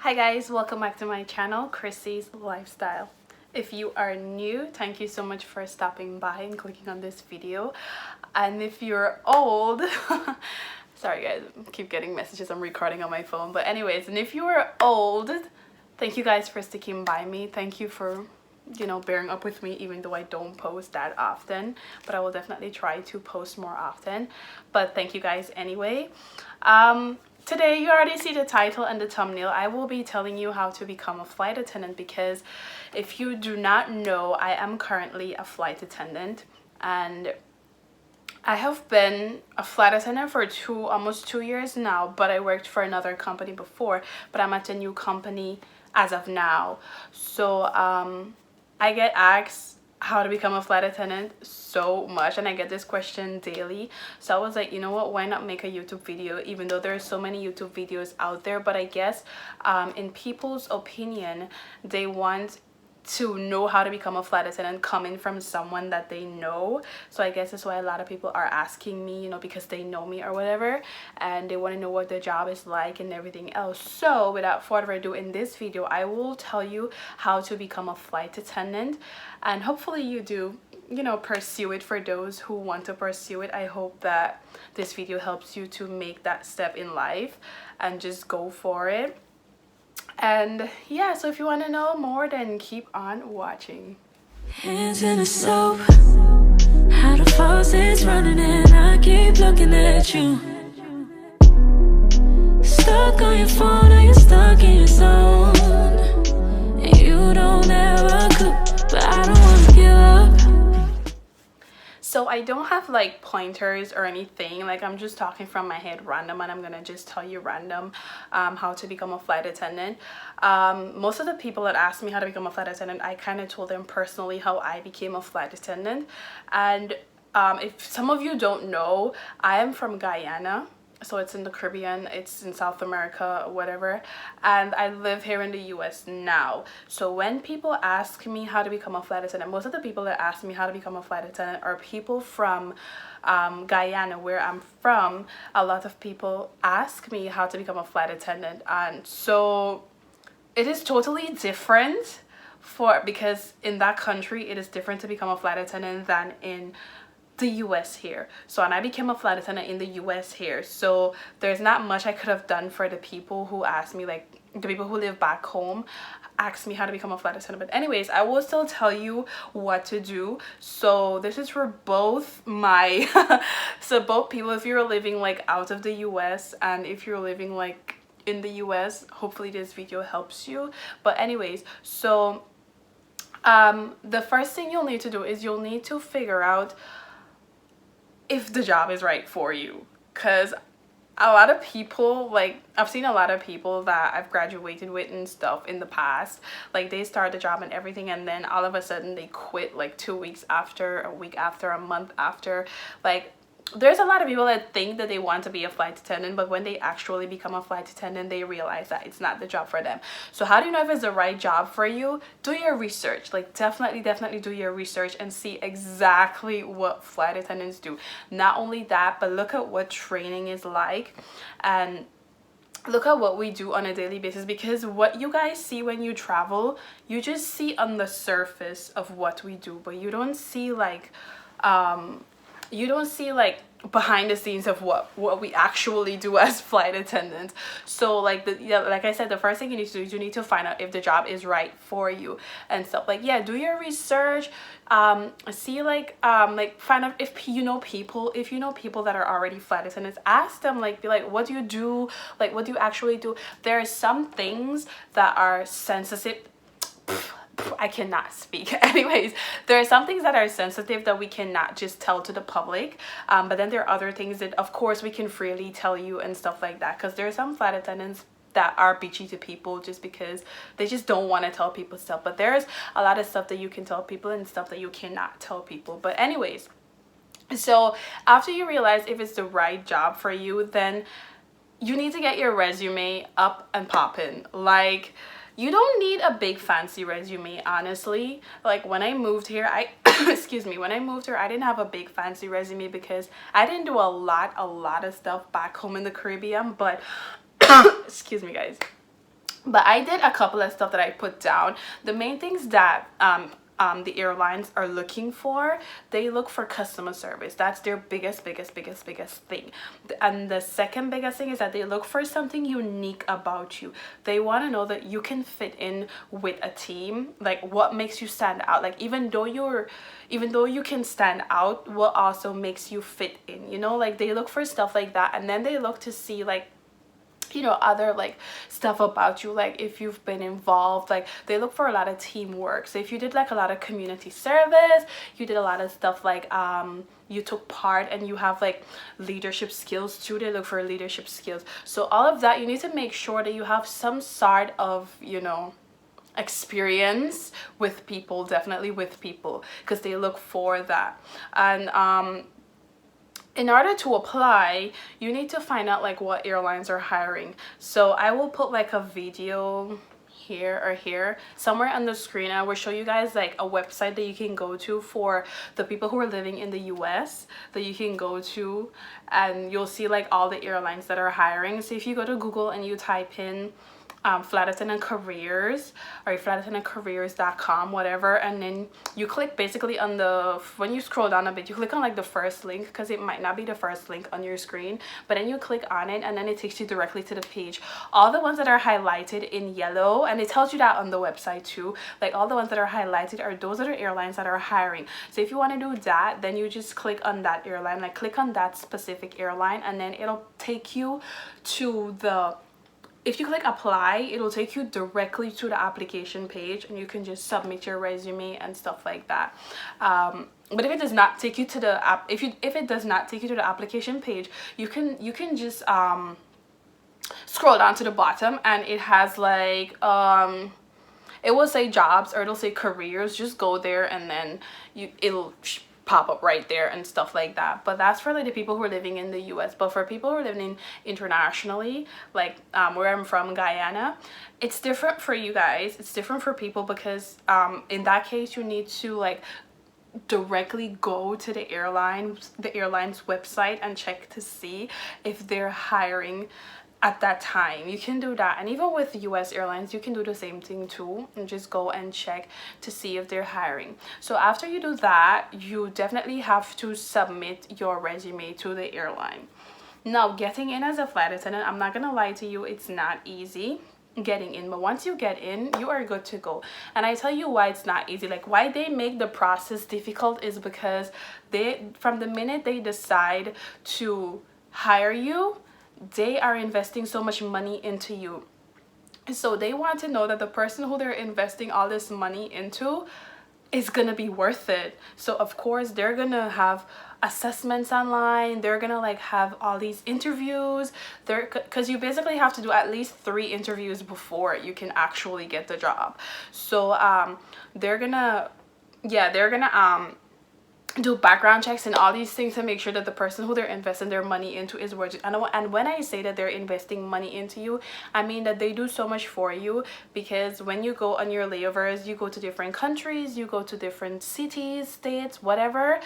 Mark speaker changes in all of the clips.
Speaker 1: Hi guys, welcome back to my channel, Chrissy's Lifestyle. If you are new, thank you so much for stopping by and clicking on this video. And if you're old, sorry guys, I keep getting messages, I'm recording on my phone. But anyways, and if you are old, thank you guys for sticking by me. Thank you for, bearing up with me even though I don't post that often. But I will definitely try to post more often. But thank you guys anyway. Today, you already see the title and the thumbnail. I will be telling you how to become a flight attendant because if you do not know, I am currently a flight attendant and I have been a flight attendant for almost 2 years now, but I worked for another company before, but I'm at a new company as of now. So I get asked how to become a flight attendant so much, and I get this question daily. So I was like, you know what, why not make a YouTube video, even though there are so many YouTube videos out there. But I guess in people's opinion, they want to know how to become a flight attendant coming from someone that they know. So I guess that's why a lot of people are asking me, because they know me or whatever, and they want to know what the job is like and everything else. So without further ado, in this video I will tell you how to become a flight attendant, and hopefully you do pursue it. For those who want to pursue it, I hope that this video helps you to make that step in life and just go for it. And yeah, so if you want to know more, then keep on watching.
Speaker 2: Hands in the soap, how the faucet's running and I keep looking at you. Stuck on your phone or you're stuck in your zone, and you don't ever cook, but I don't want to give up.
Speaker 1: So I don't have like pointers or anything, like I'm just talking from my head random, and I'm gonna just tell you random how to become a flight attendant. Most of the people that asked me how to become a flight attendant, I kind of told them personally how I became a flight attendant. And if some of you don't know, I am from Guyana. So it's in the Caribbean, it's in South America, whatever, and I live here in the US now. So when people ask me how to become a flight attendant, most of the people that ask me how to become a flight attendant are people from Guyana, where I'm from. A lot of people ask me how to become a flight attendant, and so it is totally different because in that country it is different to become a flight attendant than in the US here. So, and I became a flight attendant in the US here, so there's not much I could have done for the people who asked me, like the people who live back home asked me how to become a flight attendant. But anyways, I will still tell you what to do. So this is for both my so both people, if you're living like out of the US and if you're living like in the US, hopefully this video helps you. But anyways, so the first thing you'll need to do is you'll need to figure out if the job is right for you, because a lot of people, like I've seen a lot of people that I've graduated with and stuff in the past, like they start the job and everything, and then all of a sudden they quit like 2 weeks after, a week after, a month after. Like there's a lot of people that think that they want to be a flight attendant, but when they actually become a flight attendant, they realize that it's not the job for them. So how do you know if it's the right job for you? Do your research. Like definitely do your research and see exactly what flight attendants do. Not only that, but look at what training is like and look at what we do on a daily basis, because what you guys see when you travel, you just see on the surface of what we do, but you don't see like behind the scenes of what we actually do as flight attendants. So like like I said, the first thing you need to do is you need to find out if the job is right for you and stuff. Like, yeah, do your research, see find out if you know people that are already flight attendants. Ask them, like, be like, what do you do, like what do you actually do? There are some things that are sensitive. I cannot speak. Anyways, there are some things that are sensitive that we cannot just tell to the public, but then there are other things that of course we can freely tell you and stuff like that, because there are some flight attendants that are bitchy to people just because they just don't want to tell people stuff. But there's a lot of stuff that you can tell people and stuff that you cannot tell people. But anyways, so after you realize if it's the right job for you, then you need to get your resume up and popping. Like, you don't need a big fancy resume, honestly. Like when I moved here, excuse me, when I moved here, I didn't have a big fancy resume because I didn't do a lot of stuff back home in the Caribbean. But excuse me guys, But I did a couple of stuff that I put down. The main things that the airlines are looking for, they look for customer service. That's their biggest thing. And the second biggest thing is that they look for something unique about you. They want to know that you can fit in with a team. Like, what makes you stand out? Like, even though you can stand out, what also makes you fit in, you know? Like, they look for stuff like that. And then they look to see, like, you know, other like stuff about you, like if you've been involved. Like, they look for a lot of teamwork. So if you did like a lot of community service, you did a lot of stuff like you took part and you have like leadership skills too, they look for leadership skills. So all of that, you need to make sure that you have some sort of, you know, experience with people, definitely with people, because they look for that. And in order to apply, you need to find out like what airlines are hiring. So I will put like a video here or here somewhere on the screen. I will show you guys like a website that you can go to for the people who are living in the US, that you can go to, and you'll see like all the airlines that are hiring. So if you go to Google and you type in flight attendant careers, or flightattendantcareers.com, whatever, and then you click basically on the, when you scroll down a bit, you click on like the first link, because it might not be the first link on your screen, but then you click on it and then it takes you directly to the page. All the ones that are highlighted in yellow, and it tells you that on the website too, like all the ones that are highlighted are those other airlines that are hiring. So if you want to do that, then you just click on that airline, like click on that specific airline, and then it'll take you to the, if you click apply, it'll take you directly to the application page, and you can just submit your resume and stuff like that. But if it does not take you to the app, if it does not take you to the application page, you can just scroll down to the bottom, and it has like it will say jobs, or it'll say careers. Just go there, and then it'll pop up right there and stuff like that. But that's for like the people who are living in the US. But for people who are living internationally, like where I'm from, Guyana, it's different for you guys. It's different for people, because in that case you need to like directly go to the airline's website and check to see if they're hiring at that time. You can do that. And even with US airlines, you can do the same thing too, and just go and check to see if they're hiring. So after you do that, you definitely have to submit your resume to the airline. Now, getting in as a flight attendant, I'm not gonna lie to you, it's not easy getting in, but once you get in, you are good to go. And I tell you why it's not easy, like why they make the process difficult, is because from the minute they decide to hire you, they are investing so much money into you. So they want to know that the person who they're investing all this money into is gonna be worth it. So of course they're gonna have assessments online, they're gonna like have all these interviews there, because you basically have to do at least 3 interviews before you can actually get the job. So they're gonna do background checks and all these things to make sure that the person who they're investing their money into is worth it. And when I say that they're investing money into you, I mean that they do so much for you, because when you go on your layovers, you go to different countries, you go to different cities, states, whatever,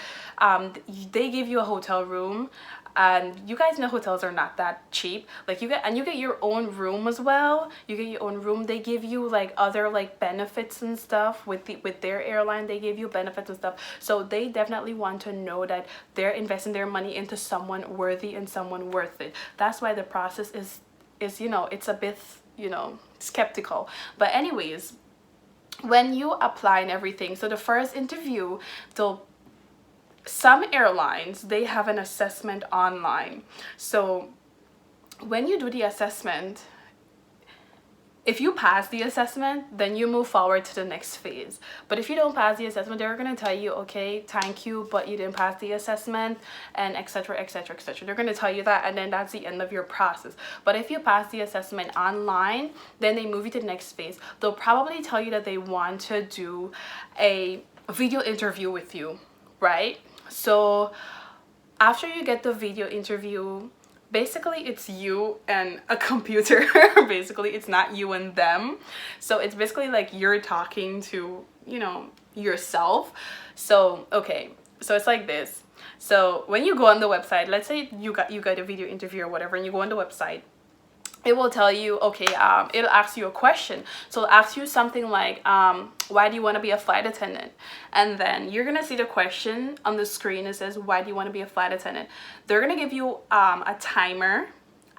Speaker 1: they give you a hotel room. And you guys know hotels are not that cheap. Like you get your own room as well. You get your own room. They give you like other like benefits and stuff with their airline. They give you benefits and stuff. So they definitely want to know that they're investing their money into someone worthy and someone worth it. That's why the process is you know, it's a bit, you know, skeptical. But anyways, when you apply and everything, so the first interview, some airlines, they have an assessment online. So when you do the assessment, if you pass the assessment, then you move forward to the next phase. But if you don't pass the assessment, they're going to tell you, okay, thank you, but you didn't pass the assessment, and etc, etc, etc. They're going to tell you that, and then that's the end of your process. But if you pass the assessment online, then they move you to the next phase. They'll probably tell you that they want to do a video interview with you, right? So after you get the video interview, basically it's you and a computer. Basically it's not you and them. So it's basically like you're talking to, you know, yourself. So okay, so it's like this. So when you go on the website, let's say you got a video interview or whatever, and you go on the website, it will tell you, okay, it'll ask you a question. So it'll ask you something like, why do you want to be a flight attendant? And then you're gonna see the question on the screen. It says, why do you want to be a flight attendant? They're gonna give you a timer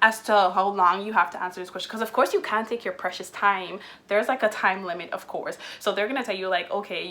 Speaker 1: as to how long you have to answer this question, because of course you can't take your precious time. There's like a time limit, of course. So they're gonna tell you like, okay,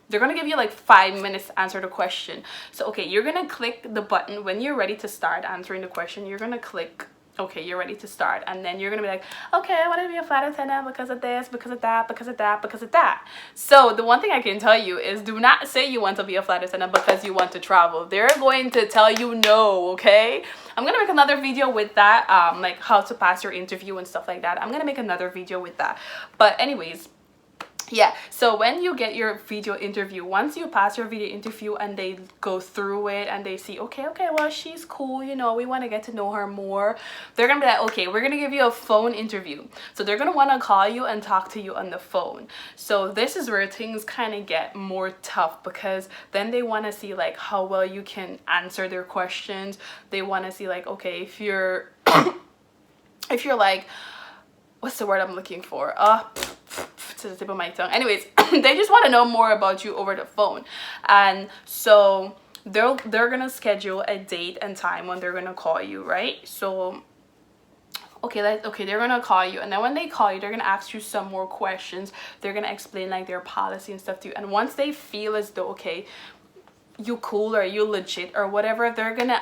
Speaker 1: they're gonna give you like 5 minutes to answer the question. So okay, you're gonna click the button when you're ready to start answering the question. You're gonna click, okay, you're ready to start, and then you're gonna be like, okay, I want to be a flight attendant because of this, because of that, because of that, because of that. So the one thing I can tell you is, do not say you want to be a flight attendant because you want to travel. They're going to tell you no. Okay, I'm gonna make another video with that, like how to pass your interview and stuff like that. I'm gonna make another video with that. But anyways, yeah, so when you get your video interview, once you pass your video interview and they go through it and they see, okay, well, she's cool, you know, we want to get to know her more, they're gonna be like, okay, we're gonna give you a phone interview. So they're gonna want to call you and talk to you on the phone. So this is where things kind of get more tough, because then they want to see like how well you can answer their questions. They want to see like, okay, if you're if you're like, what's the word I'm looking for, to the tip of my tongue. Anyways, they just want to know more about you over the phone. And so they're gonna schedule a date and time when they're gonna call you, right? So okay, they're gonna call you, and then when they call you, they're gonna ask you some more questions. They're gonna explain like their policy and stuff to you. And once they feel as though, okay, you cool or you legit or whatever, they're gonna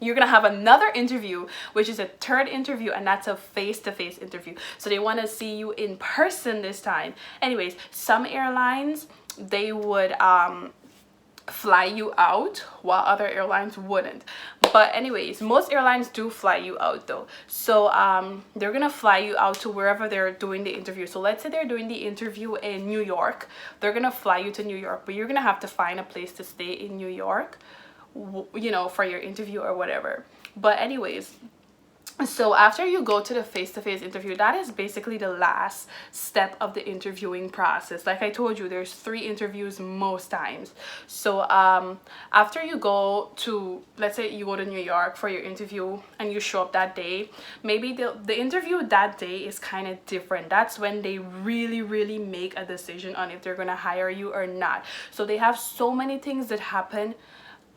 Speaker 1: you're gonna have another interview, which is a third interview, and that's a face-to-face interview. So they want to see you in person this time. Anyways, some airlines, they would fly you out while other airlines wouldn't. But anyways, most airlines do fly you out though. So they're gonna fly you out to wherever they're doing the interview. So let's say they're doing the interview in New York, they're gonna fly you to New York, but you're gonna have to find a place to stay in New York, you know, for your interview or whatever. But anyways, so after you go to the face-to-face interview, that is basically the last step of the interviewing process. Like I told you, there's 3 interviews most times. So after you go to, let's say you go to New York for your interview and you show up that day, maybe the interview that day is kind of different. That's when they really make a decision on if they're gonna hire you or not. So they have so many things that happen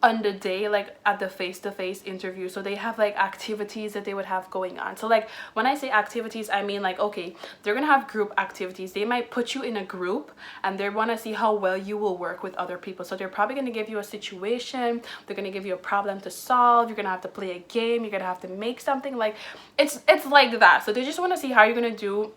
Speaker 1: on the day, like at the face-to-face interview. So they have like activities that they would have going on. So like when I say activities, I mean like, okay, they're gonna have group activities. They might put you in a group and they want to see how well you will work with other people. So they're probably going to give you a situation, they're going to give you a problem to solve, you're gonna have to play a game, you're gonna have to make something. Like it's like that. So they just want to see how you're gonna do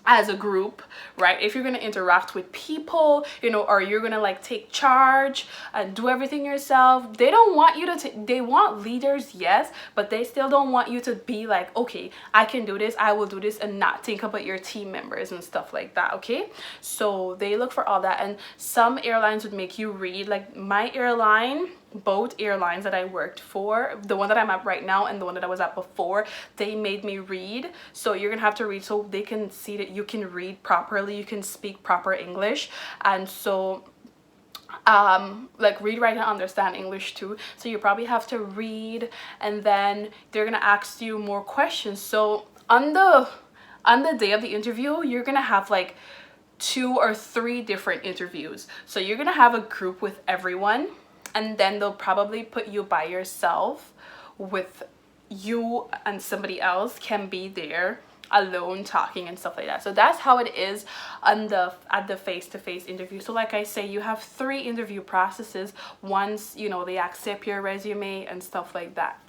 Speaker 1: as a group, right? If you're gonna interact with people, you know, or you're gonna like take charge and do everything yourself. They don't want you to they want leaders, yes, but they still don't want you to be like, okay, I can do this, I will do this, and not think about your team members and stuff like that. Okay, so they look for all that. And some airlines would make you read, like my airline, both airlines that I worked for, the one that I'm at right now and the one that I was at before, they made me read. So you're gonna have to read so they can see that you can read properly, you can speak proper English. And so like read, write, and understand English too. So you probably have to read, and then they're gonna ask you more questions. So on the day of the interview, you're gonna have like 2 or 3 different interviews. So you're gonna have a group with everyone, and then they'll probably put you by yourself with you and somebody else can be there alone talking and stuff like that. So that's how it is on at the face-to-face interview. So like I say, you have 3 interview processes once, you know, they accept your resume and stuff like that.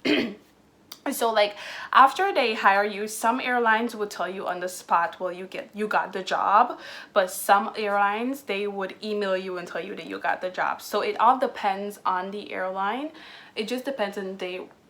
Speaker 1: So like after they hire you, some airlines would tell you on the spot, well, you got the job, but some airlines, they would email you and tell you that you got the job. So it all depends on the airline. It just depends on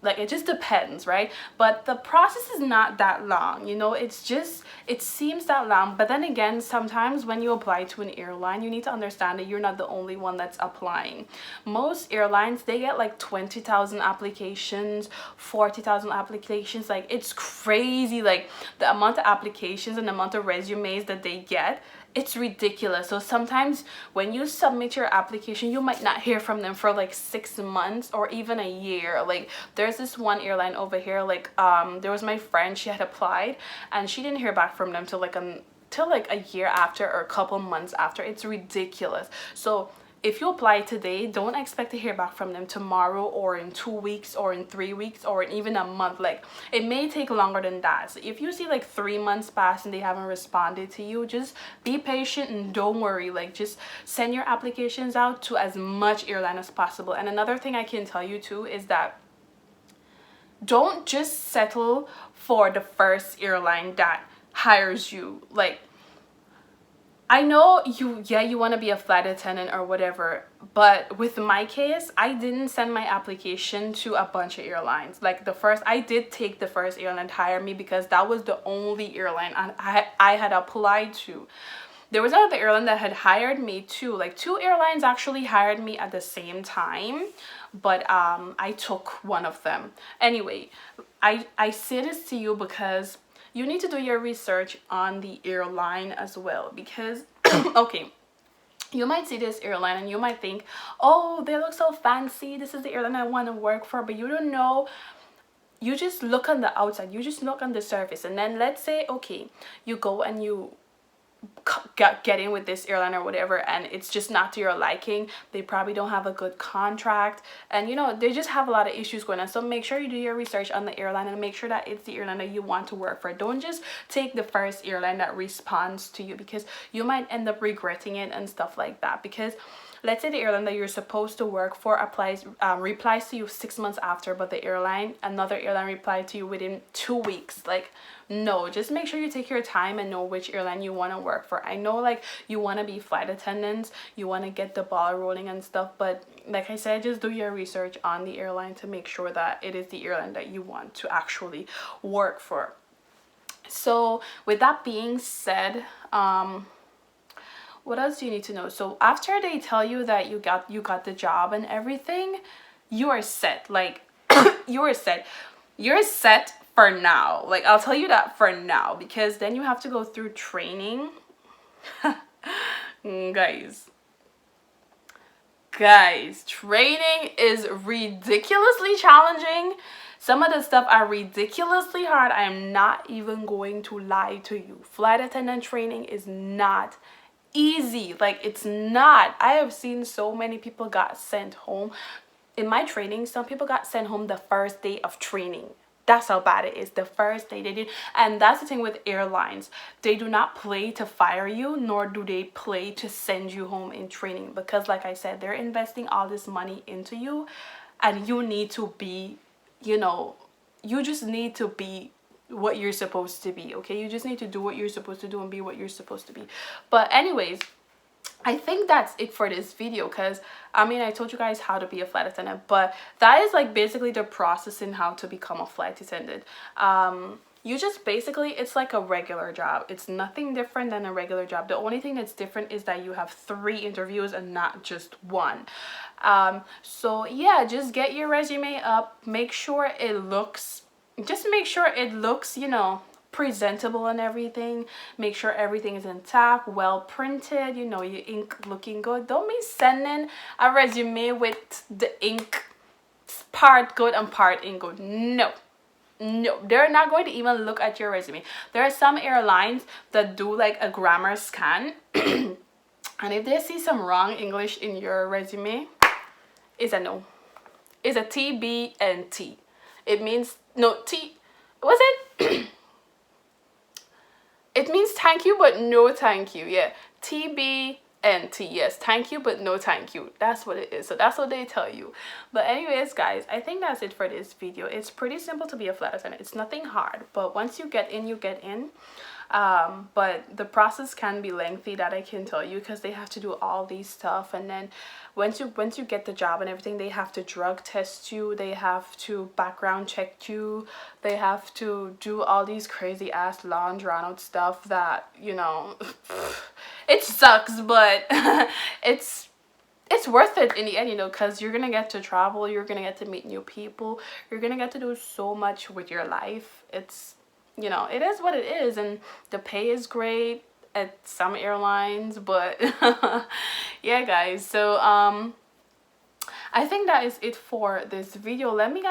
Speaker 1: it just depends, right? But the process is not that long, you know. It seems that long, but then again, sometimes when you apply to an airline, you need to understand that you're not the only one that's applying. Most airlines, they get like 20,000 applications, 40,000 applications. Like it's crazy, like the amount of applications and the amount of resumes that they get. it's ridiculous. So sometimes when you submit your application, you might not hear from them for like 6 months or even a year. Like there's this one airline over here, like there was my friend, she had applied and she didn't hear back from them till like a year after or a couple months after. It's ridiculous. So if you apply today, don't expect to hear back from them tomorrow or in 2 weeks or in 3 weeks or in even a month. Like it may take longer than that. So if you see like 3 months pass and they haven't responded to you, just be patient and don't worry. Like just send your applications out to as much airline as possible. And another thing I can tell you too is that don't just settle for the first airline that hires you. Like I know you want to be a flight attendant or whatever, but with my case, I didn't send my application to a bunch of airlines. Like I did take the first airline to hire me because that was the only airline I had applied to. There was another airline that had hired me too. Like 2 airlines actually hired me at the same time, but I took one of them. Anyway, I say this to you because you need to do your research on the airline as well, because okay, you might see this airline and you might think, oh, they look so fancy, this is the airline I want to work for, but you don't know. You just look on the outside, you just look on the surface, and then let's say, okay, you go and you get in with this airline or whatever, and it's just not to your liking. They probably don't have a good contract, and you know, they just have a lot of issues going on. So make sure you do your research on the airline and make sure that it's the airline that you want to work for. Don't just take the first airline that responds to you, because you might end up regretting it and stuff like that. Because let's say the airline that you're supposed to work for replies to you 6 months after, but another airline replied to you within 2 weeks. Like, no, just make sure you take your time and know which airline you want to work for. I know, like, you want to be flight attendants, you want to get the ball rolling and stuff, but like I said, just do your research on the airline to make sure that it is the airline that you want to actually work for. So with that being said, what else do you need to know? So after they tell you that you got the job and everything, you are set. Like you're set for now. Like, I'll tell you that for now, because then you have to go through training. guys, training is ridiculously challenging. Some of the stuff are ridiculously hard. I am not even going to lie to you. Flight attendant training is not easy. Like, it's not. I have seen so many people got sent home. In my training, some people got sent home the first day of training. That's how bad it is. The first day they did. And that's the thing with airlines. They do not play to fire you, nor do they play to send you home in training. Because like I said, they're investing all this money into you. And you need to be, you just need to be what you're supposed to be, okay? You just need to do what you're supposed to do and be what you're supposed to be. But anyways, I think that's it for this video, because I mean, I told you guys how to be a flight attendant, but that is like basically the process in how to become a flight attendant. You just basically, it's like a regular job. It's nothing different than a regular job. The only thing that's different is that you have 3 interviews and not just 1. So yeah, just get your resume up, make sure it looks, presentable and everything. Make sure everything is intact, well printed, your ink looking good. Don't be sending a resume with the ink part good and part ain't good. No, they're not going to even look at your resume. There are some airlines that do like a grammar scan and if they see some wrong English in your resume, it's a no. It's a TBNT. It means no T. Was it? It means thank you but no thank you. Yeah, TBNT. Yes, thank you but no thank you. That's what it is. So that's what they tell you. But anyways, guys, I think that's it for this video. It's pretty simple to be a flight attendant. It's nothing hard, but once you get in, you get in. But the process can be lengthy, that I can tell you, because they have to do all these stuff, and then once you get the job and everything, they have to drug test you, they have to background check you, they have to do all these crazy ass long drawn out stuff that it sucks, but it's worth it in the end, because you're gonna get to travel, you're gonna get to meet new people, you're gonna get to do so much with your life. It is what it is, and the pay is great, at some airlines, but yeah guys, so I think that is it for this video. Let me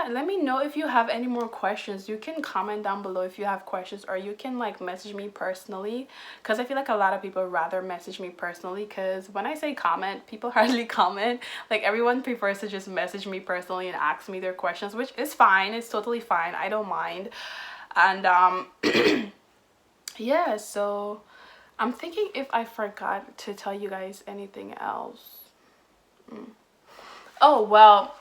Speaker 1: know if you have any more questions. You can comment down below if you have questions, or you can like message me personally, because I feel like a lot of people rather message me personally, because when I say comment, people hardly comment. Like everyone prefers to just message me personally and ask me their questions, which is fine. It's totally fine. I don't mind. And yeah, so I'm thinking if I forgot to tell you guys anything else. Oh, well,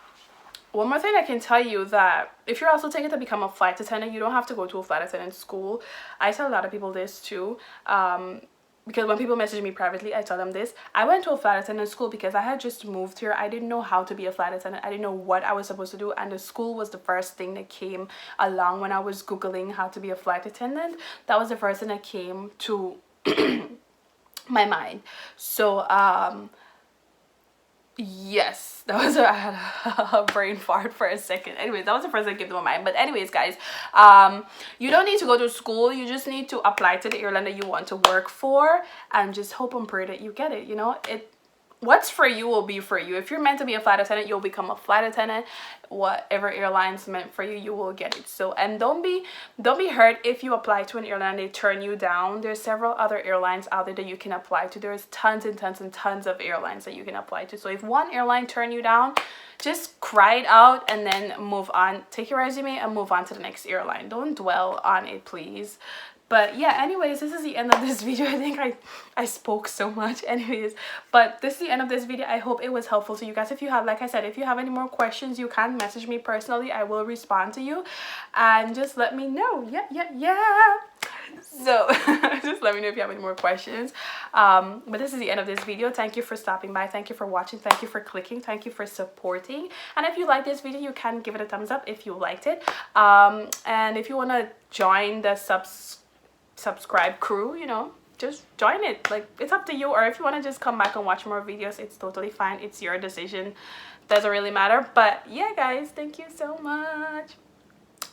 Speaker 1: one more thing I can tell you, that if you're also taking to become a flight attendant, you don't have to go to a flight attendant school. I tell a lot of people this too, because when people message me privately, I tell them this. I went to a flight attendant school because I had just moved here. I didn't know how to be a flight attendant. I didn't know what I was supposed to do, and the school was the first thing that came along when I was Googling how to be a flight attendant. That was the first thing that came to my mind. So yes, that was I had a brain fart for a second. Anyways, that was the first thing that came to my mind. But anyways guys, you don't need to go to school. You just need to apply to the airline that you want to work for, and just hope and pray that you get it. You know, what's for you will be for you. If you're meant to be a flight attendant, you'll become a flight attendant. Whatever airline's meant for you, you will get it. So, and don't be hurt if you apply to an airline and they turn you down. There's several other airlines out there that you can apply to. There's tons and tons and tons of airlines that you can apply to. So if one airline turn you down, just cry it out and then move on. Take your resume and move on to the next airline. Don't dwell on it, please. But yeah, anyways, this is the end of this video. I think I spoke so much. Anyways, but this is the end of this video. I hope it was helpful to you guys. If you have, like I said, if you have any more questions, you can message me personally. I will respond to you, and just let me know. Yeah. So just let me know if you have any more questions. But this is the end of this video. Thank you for stopping by. Thank you for watching. Thank you for clicking. Thank you for supporting. And if you like this video, you can give it a thumbs up if you liked it. And if you want to join the subscribe crew, you know, just join it. Like, it's up to you. Or if you want to just come back and watch more videos, it's totally fine. It's your decision. Doesn't really matter. But yeah guys, thank you so much.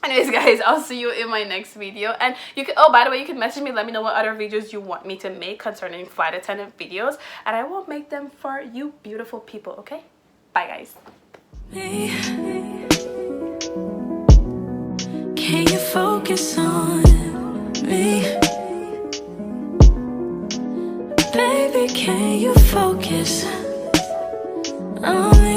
Speaker 1: Anyways guys, I'll see you in my next video. And you can, oh by the way, you can message me, let me know what other videos you want me to make concerning flight attendant videos, and I will make them for you beautiful people. Okay, bye guys.
Speaker 2: Can you focus on me? Baby, can you focus on me?